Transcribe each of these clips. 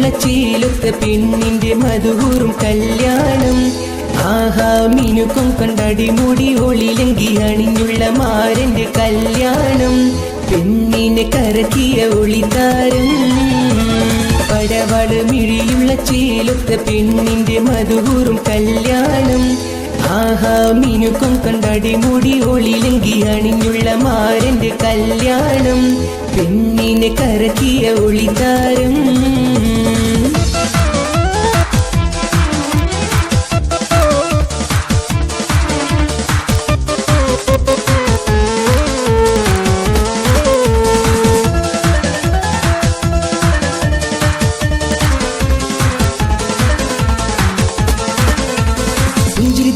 മിഴിയുള്ള ചേലൊത്ത പെണ്ണിന്റെ മധുഹൂറും കല്യാണം. ആഹാ മിനുക്കും കണ്ടടിമുടി ഒളിലങ്കി അണിഞ്ഞുള്ള മാരന്റെ കല്യാണം. പെണ്ണിനെ കറക്കിയ ഒളിതാരം. പടവള് മിഴിയുള്ള ചേലൊത്ത പെണ്ണിന്റെ മധുഹൂറും കല്യാണം. ആഹാ മിനുക്കും കണ്ടടിമുടി ഒളിലങ്കി അണിഞ്ഞുള്ള മാരന്റെ കല്യാണം. പെണ്ണിനെ കറക്കിയ ഒളിതാരം.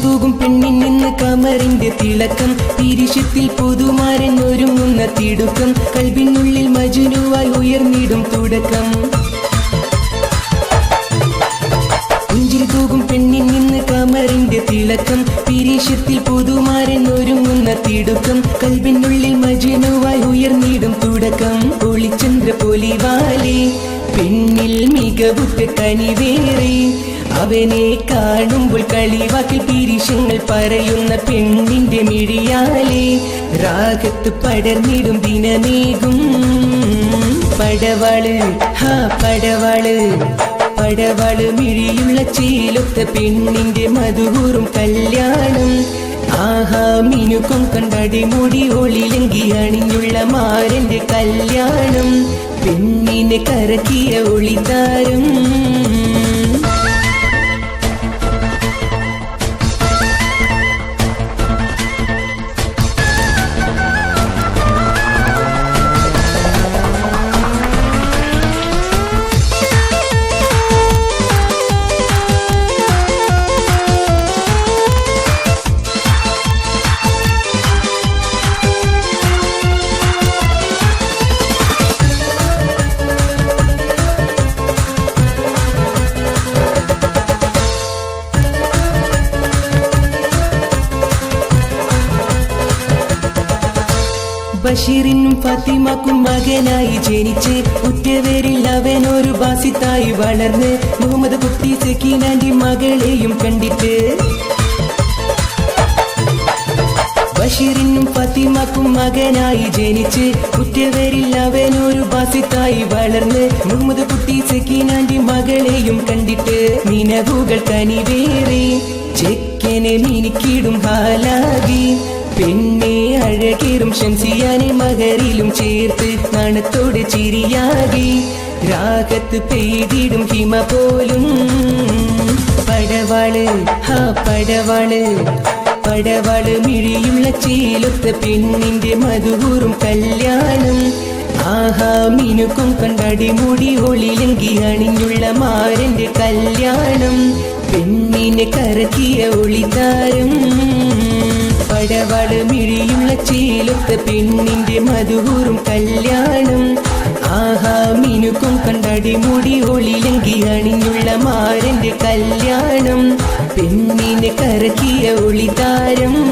തൂകും പെണ്ണിൽ നിന്ന് കമറിന്റെ തിളക്കം. തിരിശത്തിൽ പുതുമാരൻ ഒരുങ്ങുന്ന തിടുക്കം. കൽബിനുള്ളിൽ മജ്നുവായി ഉയർന്നിടും തുടക്കം. പുഞ്ചിരി തൂകും പെണ്ണിൽ നിന്ന് കമറിന്റെ തിളക്കം. തിരിശത്തിൽ പുതുമാരൻ ഒരുങ്ങുന്ന തിടുക്കം. കൽബിനുള്ളിൽ മജ്നുവായി ഉയർന്നിടും തുടക്കം. ഒളിചന്ദ്ര പൊലിവാലേ പെണ്ണിൽ മികവുറ്റ കനിവേറെ. അവനെ കാണുമ്പോൾ കളിവാക്കിൽ പിരിശങ്ങൾ പറയുന്ന പെണ്ണിന്റെ മിഴിയാലേ രാഗത്ത് പടർന്നിടും ദിനമേകും. പടവള് ഹാ പടവള് പടവള് മിഴിയുള്ള ചേലൊത്ത പെണ്ണിന്റെ മധുഹൂറും കല്യാണം. ആഹാ മിനുക്കും കണ്ടടിമുടി ഒളിലങ്കി അണിഞ്ഞുള്ള മാരന്റെ കല്യാണം. പെണ്ണിനെ കറക്കിയ ഒളിതാരം. ബഷീറിനും ഫാത്തിമക്കും മകനായി ജനിച്ച് ഉറ്റവരിൽ അവനൊരു ബാസിത്തായി വളർന്ന്. മുഹമ്മദ് കുട്ടി സക്കീനാന്റെ മകളെയും കണ്ടിട്ട്. ബഷീറിനും ഫാത്തിമക്കും മകനായി ജനിച്ച് ഉറ്റവരിൽ അവനൊരു ബാസിത്തായി വളർന്ന്. മുഹമ്മദ് കുട്ടി സക്കീനാന്റെ മകളെയും കണ്ടിട്ട്. നിനവുകൾ കനിവേറെ ചെക്കനെ മിനിക്കിടും ഹാലാകി. പെണ്ണെ അഴകേറും ഷംസിയാനെ മകരിലും ചേർത്ത് നാണത്തോടെ ചിരിയാകി. രാഗത്ത് പെയ്തിടും ഹിമ പോലും. പടവള് ഹാ പടവള് പടവള് മിഴിയുള്ള ചേലൊത്ത പെണ്ണിന്റെ മധുഹൂറും കല്യാണം. ആഹാ മിനുക്കും കണ്ടടിമുടി ഒളിലങ്കി അണിഞ്ഞുള്ള മാരന്റെ കല്യാണം. പെണ്ണിനെ കറക്കിയ ഒളിതാരം. പടവള് മിഴിയുള്ള ചേലൊത്ത പെണ്ണിന്റെ മധുഹൂറും കല്യാണം. ആഹാ മിനുക്കും കണ്ടടിമുടി ഒളിലങ്കി അണിഞ്ഞുള്ള മാരന്റെ കല്യാണം. പെണ്ണിനെ കറക്കിയ ഒളിതാരം.